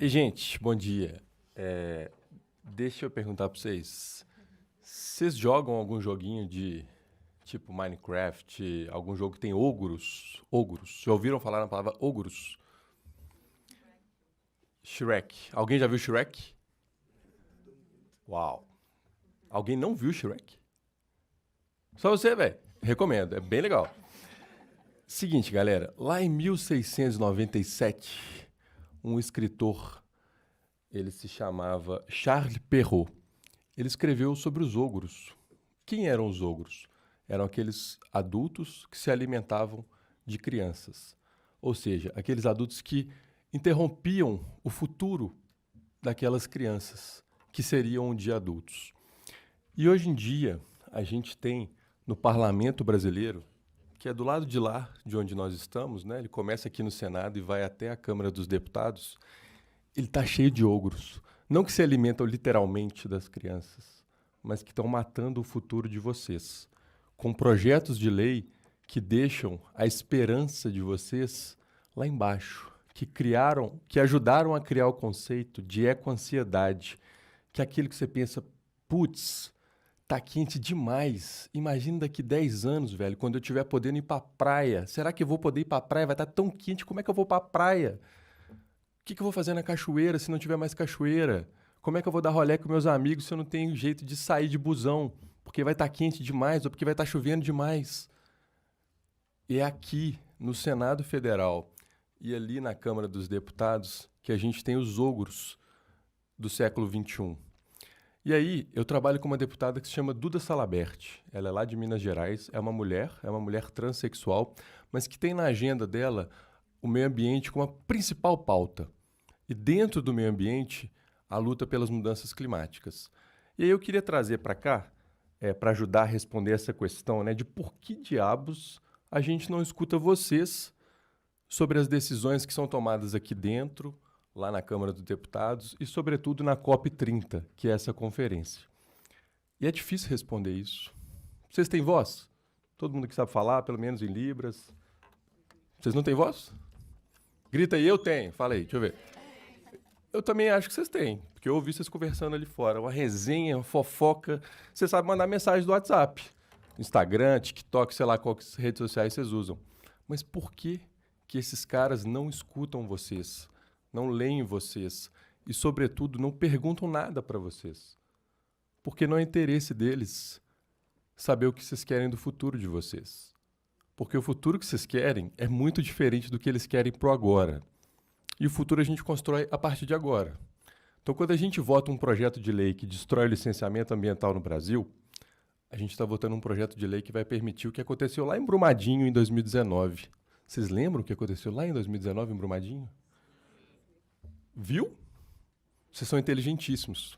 E, gente, bom dia. Deixa eu perguntar para vocês. Vocês jogam algum joguinho de tipo Minecraft, algum jogo que tem ogros? Ogros. Já ouviram falar na palavra ogros? Shrek. Alguém já viu Shrek? Uau. Alguém não viu Shrek? Só você, velho. Recomendo, é bem legal. Seguinte, galera, lá em 1697, um escritor, ele se chamava Charles Perrault. Ele escreveu sobre os ogros. Quem eram os ogros? Eram aqueles adultos que se alimentavam de crianças. Ou seja, aqueles adultos que interrompiam o futuro daquelas crianças, que seriam um dia adultos. E hoje em dia, a gente tem no parlamento brasileiro, que é do lado de lá, de onde nós estamos, né? Ele começa aqui no Senado e vai até a Câmara dos Deputados. Ele está cheio de ogros. Não que se alimentam literalmente das crianças, mas que estão matando o futuro de vocês. Com projetos de lei que deixam a esperança de vocês lá embaixo. Que ajudaram a criar o conceito de ecoansiedade. Que é aquilo que você pensa, putz, tá quente demais. Imagina daqui 10 anos, velho, quando eu estiver podendo ir pra praia. Será que eu vou poder ir pra praia? Vai estar tão quente, como é que eu vou pra praia? O que eu vou fazer na cachoeira se não tiver mais cachoeira? Como é que eu vou dar rolê com meus amigos se eu não tenho jeito de sair de busão? Porque vai estar quente demais ou porque vai estar chovendo demais. E é aqui, no Senado Federal e ali na Câmara dos Deputados, que a gente tem os ogros do século XXI. E aí, eu trabalho com uma deputada que se chama Duda Salabert. Ela é lá de Minas Gerais, é uma mulher transexual, mas que tem na agenda dela o meio ambiente como a principal pauta. E dentro do meio ambiente, a luta pelas mudanças climáticas. E aí eu queria trazer para cá, para ajudar a responder essa questão, né, de por que diabos a gente não escuta vocês sobre as decisões que são tomadas aqui dentro, lá na Câmara dos Deputados e, sobretudo, na COP30, que é essa conferência. E é difícil responder isso. Vocês têm voz? Todo mundo que sabe falar, pelo menos em Libras. Vocês não têm voz? Grita aí, eu tenho. Fala aí, deixa eu ver. Eu também acho que vocês têm, porque eu ouvi vocês conversando ali fora. Uma resenha, uma fofoca. Você sabe mandar mensagem do WhatsApp. Instagram, TikTok, sei lá quais redes sociais vocês usam. Mas por que esses caras não escutam vocês? Não leem vocês e, sobretudo, não perguntam nada para vocês. Porque não é interesse deles saber o que vocês querem do futuro de vocês. Porque o futuro que vocês querem é muito diferente do que eles querem pro agora. E o futuro a gente constrói a partir de agora. Então, quando a gente vota um projeto de lei que destrói o licenciamento ambiental no Brasil, a gente está votando um projeto de lei que vai permitir o que aconteceu lá em Brumadinho em 2019. Vocês lembram o que aconteceu lá em 2019 em Brumadinho? Viu? Vocês são inteligentíssimos.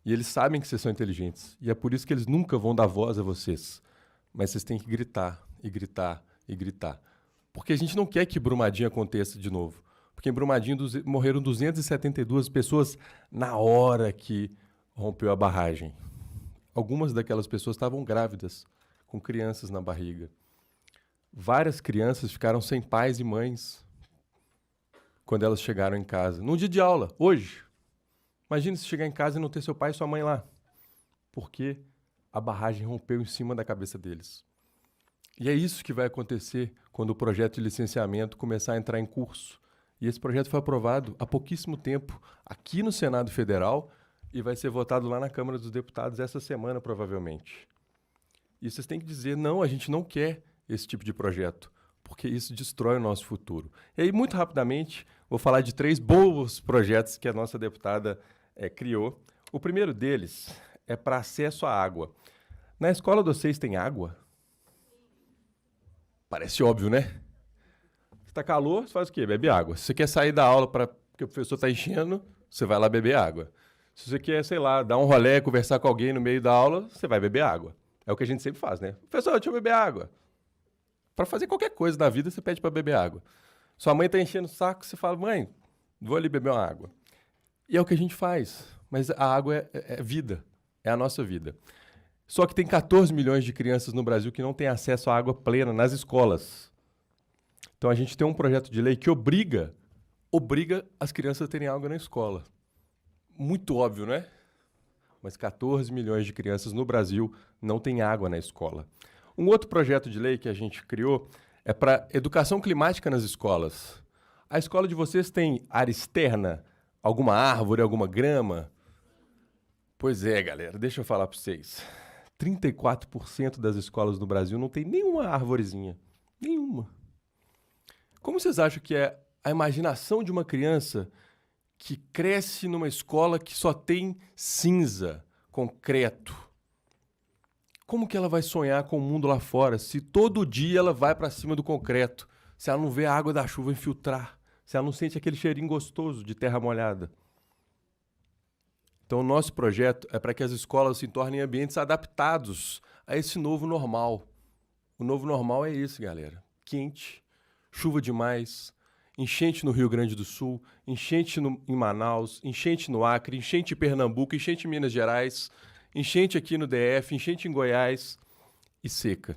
E eles sabem que vocês são inteligentes. E é por isso que eles nunca vão dar voz a vocês. Mas vocês têm que gritar, e gritar, e gritar. Porque a gente não quer que Brumadinho aconteça de novo. Porque em Brumadinho morreram 272 pessoas na hora que rompeu a barragem. Algumas daquelas pessoas estavam grávidas, com crianças na barriga. Várias crianças ficaram sem pais e mães quando elas chegaram em casa. Num dia de aula, hoje. Imagina se chegar em casa e não ter seu pai e sua mãe lá. Porque a barragem rompeu em cima da cabeça deles. E é isso que vai acontecer quando o projeto de licenciamento começar a entrar em curso. E esse projeto foi aprovado há pouquíssimo tempo aqui no Senado Federal e vai ser votado lá na Câmara dos Deputados essa semana, provavelmente. E vocês têm que dizer, não, a gente não quer esse tipo de projeto, porque isso destrói o nosso futuro. E aí, muito rapidamente, vou falar de 3 bons projetos que a nossa deputada criou. O primeiro deles é para acesso à água. Na escola de vocês tem água? Parece óbvio, né? Se tá calor, você faz o quê? Bebe água. Se você quer sair da aula porque o professor está enchendo, você vai lá beber água. Se você quer, sei lá, dar um rolê, conversar com alguém no meio da aula, você vai beber água. É o que a gente sempre faz, né? Professor, deixa eu beber água. Para fazer qualquer coisa na vida, você pede para beber água. Sua mãe está enchendo o saco, você fala, mãe, vou ali beber uma água. E é o que a gente faz. Mas a água é vida, é a nossa vida. Só que tem 14 milhões de crianças no Brasil que não têm acesso à água plena nas escolas. Então a gente tem um projeto de lei que obriga obriga as crianças a terem água na escola. Muito óbvio, né? Mas 14 milhões de crianças no Brasil não têm água na escola. Um outro projeto de lei que a gente criou é para educação climática nas escolas. A escola de vocês tem área externa? Alguma árvore, alguma grama? Pois é, galera, deixa eu falar para vocês. 34% das escolas no Brasil não tem nenhuma arvorezinha. Nenhuma. Como vocês acham que é a imaginação de uma criança que cresce numa escola que só tem cinza, concreto? Como que ela vai sonhar com o mundo lá fora se todo dia ela vai para cima do concreto, se ela não vê a água da chuva infiltrar, se ela não sente aquele cheirinho gostoso de terra molhada? Então, o nosso projeto é para que as escolas se tornem ambientes adaptados a esse novo normal. O novo normal é esse, galera. Quente, chuva demais, enchente no Rio Grande do Sul, enchente em Manaus, enchente no Acre, enchente em Pernambuco, enchente em Minas Gerais, enchente aqui no DF, enchente em Goiás e seca.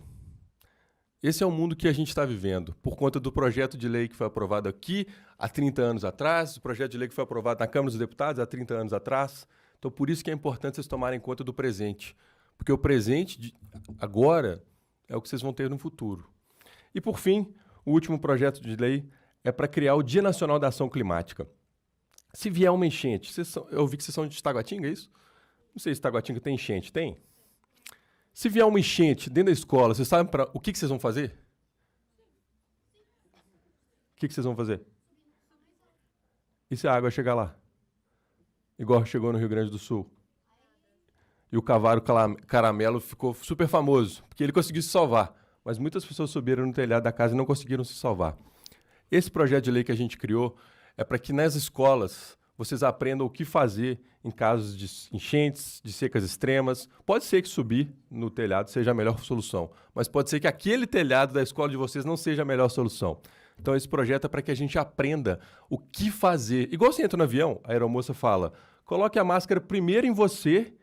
Esse é o mundo que a gente está vivendo, por conta do projeto de lei que foi aprovado aqui há 30 anos atrás, o projeto de lei que foi aprovado na Câmara dos Deputados há 30 anos atrás. Então, por isso que é importante vocês tomarem conta do presente, porque o presente de agora é o que vocês vão ter no futuro. E, por fim, o último projeto de lei é para criar o Dia Nacional da Ação Climática. Se vier uma enchente, eu ouvi que vocês são de Taguatinga, é isso? Não sei se Taguatinga tem enchente, tem? Se vier uma enchente dentro da escola, vocês sabem o que vocês vão fazer? O que vocês vão fazer? E se a água chegar lá? Igual chegou no Rio Grande do Sul. E o cavalo caramelo ficou super famoso, porque ele conseguiu se salvar. Mas muitas pessoas subiram no telhado da casa e não conseguiram se salvar. Esse projeto de lei que a gente criou é para que nas escolas vocês aprendam o que fazer em casos de enchentes, de secas extremas. Pode ser que subir no telhado seja a melhor solução, mas pode ser que aquele telhado da escola de vocês não seja a melhor solução. Então, esse projeto é para que a gente aprenda o que fazer. Igual você entra no avião, a aeromoça fala, coloque a máscara primeiro em você,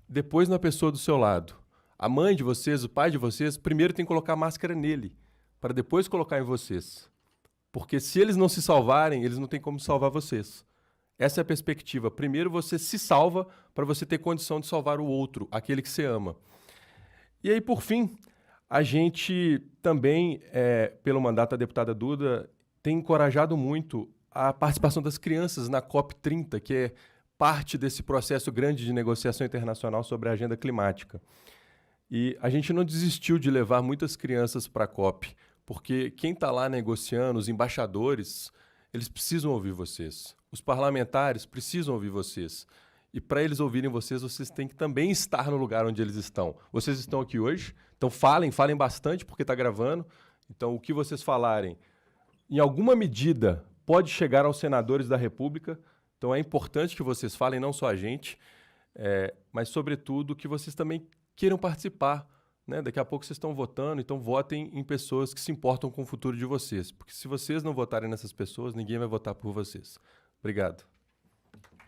depois na pessoa do seu lado. A mãe de vocês, o pai de vocês, primeiro tem que colocar a máscara nele, para depois colocar em vocês. Porque se eles não se salvarem, eles não têm como salvar vocês. Essa é a perspectiva. Primeiro você se salva para você ter condição de salvar o outro, aquele que você ama. E aí, por fim, a gente também, pelo mandato da deputada Duda, tem encorajado muito a participação das crianças na COP30, que é parte desse processo grande de negociação internacional sobre a agenda climática. E a gente não desistiu de levar muitas crianças para a COP, porque quem está lá negociando, os embaixadores, eles precisam ouvir vocês. Os parlamentares precisam ouvir vocês. E para eles ouvirem vocês, vocês têm que também estar no lugar onde eles estão. Vocês estão aqui hoje, então falem bastante, porque está gravando. Então, o que vocês falarem, em alguma medida, pode chegar aos senadores da República. Então, é importante que vocês falem, não só a gente, mas, sobretudo, que vocês também queiram participar. Né? Daqui a pouco vocês estão votando, então votem em pessoas que se importam com o futuro de vocês. Porque se vocês não votarem nessas pessoas, ninguém vai votar por vocês. Obrigado.